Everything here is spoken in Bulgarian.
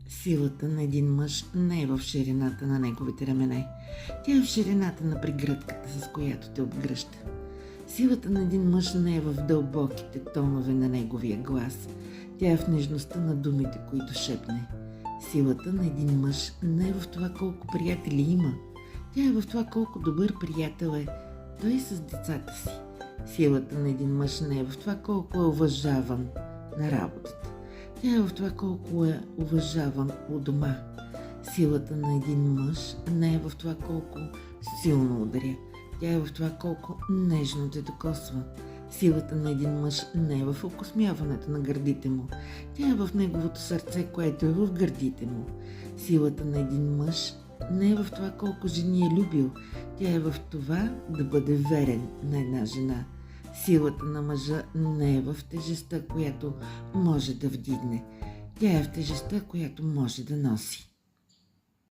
Силата на един мъж не е в ширината на неговите рамене. Тя е в ширината на прегръдката, с която те обгръща. Силата на един мъж не е в дълбоките тонове на неговия глас. Тя е в нежността на думите, които шепне. Силата на един мъж не е в това колко приятели има. Тя е в това колко добър приятел е той с децата си. Силата на един мъж не е в това колко е уважаван на работата. Тя е в това колко е уважаван у дома. Силата на един мъж не е в това колко силно ударя. Тя е в това колко нежно те докосва. Силата на един мъж не е в окосмяването на гърдите му. Тя е в неговото сърце, което е в гърдите му. Силата на един мъж не е в това колко жени е любил. Тя е в това да бъде верен на една жена. Силата на мъжа не е в тежестта, която може да вдигне. Тя е в тежестта, която може да носи.